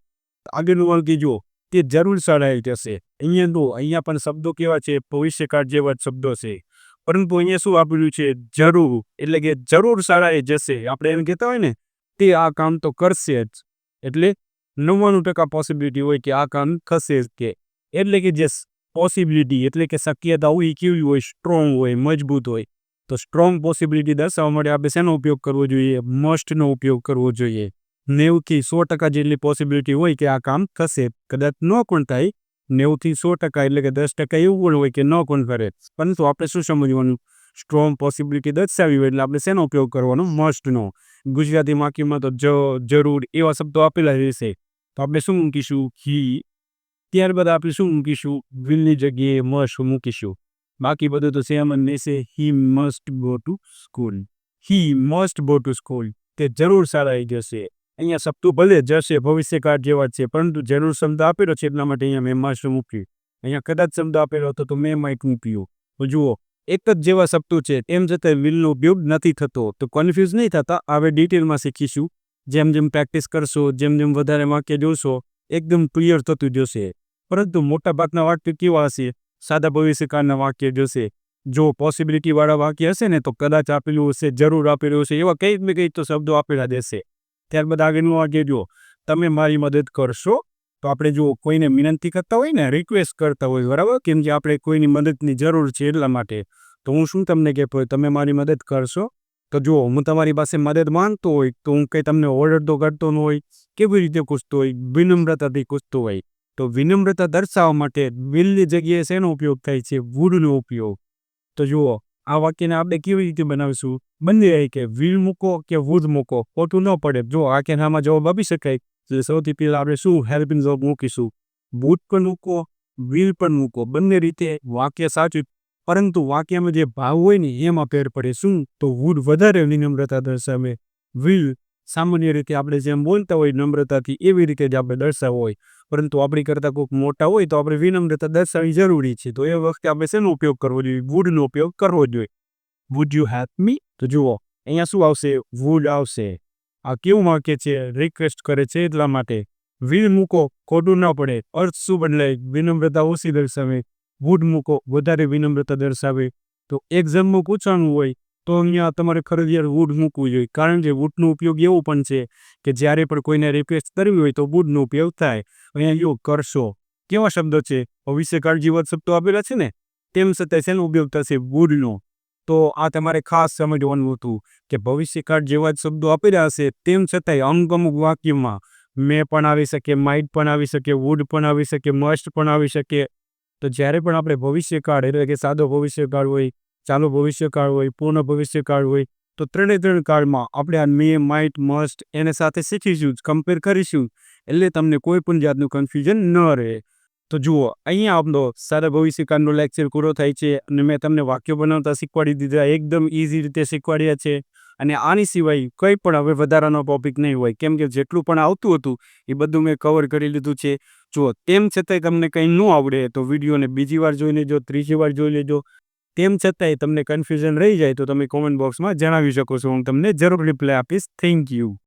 આગળનું વાક્ય જુઓ તે જરૂર શાળાએ જશે. અહીંયા પણ શબ્દો કેવા છે? ભવિષ્યકાળ જેવા જ શબ્દો છે. પરંતુ અહીંયા શું આપેલું છે? જરૂર. એટલે કે જરૂર શાળાએ જશે. આપણે એમ કહેતા હોય ને તે આ કામ તો કરશે જ. એટલે 99% પોસિબિલિટી હોય કે આ કામ થશે જ કે. એટલે કે જે પોસિબિલિટી એટલે કે શક્યતા હોય એ કેવી હોય? સ્ટ્રોંગ હોય, મજબૂત હોય. તો સ્ટ્રોંગ પોસિબિલિટી દર્શાવવા માટે આપણે શેનો ઉપયોગ કરવો જોઈએ? મસ્ટનો ઉપયોગ કરવો જોઈએ. 90-100% જેટલી પોસિબિલિટી હોય કે આ કામ થશે. કદાચ ન પણ થાય. 90-100% એટલે કે 10% એવું પણ હોય કે ન પણ કરે. પરંતુ આપણે શું સમજવાનું? સ્ટ્રોંગ પોસિબિલિટી દર્શાવી હોય એટલે આપણે શેનો ઉપયોગ કરવાનો? મસ્ટનો. ગુજરાતી વાક્યમાં તો જરૂર એવા શબ્દો આપેલા રહેશે. તો આપણે શું મૂકીશું? હી. ત્યારબાદ આપણે શું મૂકીશું? વિલની જગ્યાએ મસ્ટ મૂકીશું. બાકી બધું તો સેમ જ રહેશે. He must go to school. He must go to school. તે જરૂર શાળાએ જશે. અહીંયા સપ્તું ભલે જશે ભવિષ્યકાળ જેવા જ છે, પરંતુ જરૂર શબ્દ આપેલો છે એટલા માટે અહીંયા મેં મસ્ટ મૂક્યું. અહીંયા કદાચ શબ્દ આપેલો હતો તો મેં માઇટ મૂક્યું. તો જુઓ, એક જ જેવા સપ્તું છે એમ છતાં વિલનો ઉપયોગ નથી થતો. તો કન્ફ્યુઝ નહીં થતા, હવે ડિટેલમાં શીખીશું. જેમ જેમ પ્રેક્ટિસ કરશો, જેમ જેમ વધારે વાક્ય જોશો, એકદમ ક્લિયર થતું જશે. પરંતુ મોટાભાગના વાક્ય કેવા હશે? સાદા ભવિષ્યકાળના વાક્ય જશે. જો પોસિબિલિટીવાળા વાક્ય હશે ને તો કદાચ આપેલું હશે, જરૂર આપેલું હશે, એવા કંઈક ને કંઈક તો શબ્દો આપેલા દેશે. ત્યારબાદ આગળનું વાક્ય જુઓ, તમે મારી મદદ કરશો. તો આપણે જો કોઈને વિનંતી કરતા હોય ને, રિક્વેસ્ટ કરતા હોય, બરાબર, કેમ કે આપણે કોઈની મદદની જરૂર છે એટલા માટે. તો હું શું તમને કહેતો હોય, તમે મારી મદદ કરશો. તો જુઓ, હું તમારી પાસે મદદ માંગતો હોય તો હું કંઈ તમને ઓર્ડર તો કરતો ન હોય. કેવી રીતે પૂછતો હોય? વિનમ્રતાથી પૂછતો હોય. તો વિનમ્રતા દર્શાવવા માટે વિલની જગ્યાએ શેનો ઉપયોગ થાય છે? વુડનો ઉપયોગ. તો જુઓ, આ વાક્યને આપણે કેવી રીતે બનાવીશું? બંને હોય કે વિલ મૂકો કે વુડ મૂકો, ખોટું ન પડે. જો આ કે નામાં જવાબ આપી શકાય તો સૌથી પહેલાં આપણે શું હેલ્પિંગ વર્બ મૂકીશું? વુડ પણ મૂકો, વિલ પણ મૂકો. બંને રીતે વાક્ય સાચું, પરંતુ વાક્યમાં જે ભાવ હોય ને એમાં ફેર પડે. શું? તો વુડ વધારે વિનમ્રતા દર્શાવે, વિલ સામાન્ય રીતે આપણે જેમ બોલતા હોય નમ્રતાથી એવી રીતે જ આપણે દર્શાવવું હોય. પરંતુ આપણી કરતાં કોઈક મોટા હોય તો આપણે વિનમ્રતા દર્શાવવી જરૂરી છે. તો એ વખતે આપણે શેનો ઉપયોગ કરવો જોઈએ? વુડનો ઉપયોગ કરવો જોઈએ. Would you help me? તો જુઓ, અહીંયા શું આવશે? વુડ આવશે. આ કેવું વાક્ય છે? રિક્વેસ્ટ કરે છે એટલા માટે. વિલ મૂકો, ખોટું ન પડે. અર્થ શું બદલાય? વિનમ્રતા ઓછી દર્શાવે. વુડ મૂકો, વધારે વિનમ્રતા દર્શાવે. તો એક્ઝામમાં પૂછવાનું હોય તો અહીંયા તમારે ફરજિયાત વુડ મૂકવું જોઈએ. કારણ કે વુડનો ઉપયોગ એવો પણ છે કે જ્યારે પણ કોઈને રિક્વેસ્ટ કરવી હોય તો વુડનો ઉપયોગ થાય. અહીંયા જો કરશો, કેવા શબ્દો છે? ભવિષ્યકાળ જેવા શબ્દો આપેલા છે ને, તેમ છતાં શેનો ઉપયોગ થશે? વુડનો. તો આ તમારે ખાસ સમજવાનું હતું કે ભવિષ્યકાળ જેવા જ શબ્દો આપેલા હશે, તેમ છતાંય અમુક વાક્યમાં મે પણ આવી શકે, માઇટ પણ આવી શકે, વુડ પણ આવી શકે, મસ્ટ પણ આવી શકે. તો જ્યારે પણ આપણે ભવિષ્યકાળ એટલે કે સાદો ભવિષ્યકાળ હોય, ચાલુ ભવિષ્યકાળ હોય, પૂર્ણ ભવિષ્યકાળ હોય, તો ત્રણ કાળમાં આપણે આ મે, માઇટ, મસ્ટ એને સાથે શીખીશું, કમ્પેર કરીશું. એટલે તમને કોઈ પણ જાતનું કન્ફ્યુઝન ન રહે. તો જુઓ, અહીંયા આપણો સાદા ભવિષ્યકાળનો લેક્ચર પૂરો થાય છે અને મેં તમને વાક્યો બનાવતા શીખવાડી દીધા, એકદમ ઇઝી રીતે શીખવાડ્યા છે. અને આની સિવાય કંઈ પણ હવે વધારાનો ટોપિક નહીં હોય, કેમ કે જેટલું પણ આવતું હતું એ બધું મેં કવર કરી લીધું છે. જુઓ, તેમ છતાંય તમને કંઈ ન આવડે તો વિડીયોને બીજી વાર જોઈ લેજો, ત્રીજી વાર જોઈ લેજો. તેમ છતાંય તમને કન્ફ્યુઝન રહી જાય તો તમે કોમેન્ટ બોક્સમાં જણાવી શકો છો. હું તમને જરૂર રિપ્લાય આપીશ. Thank you.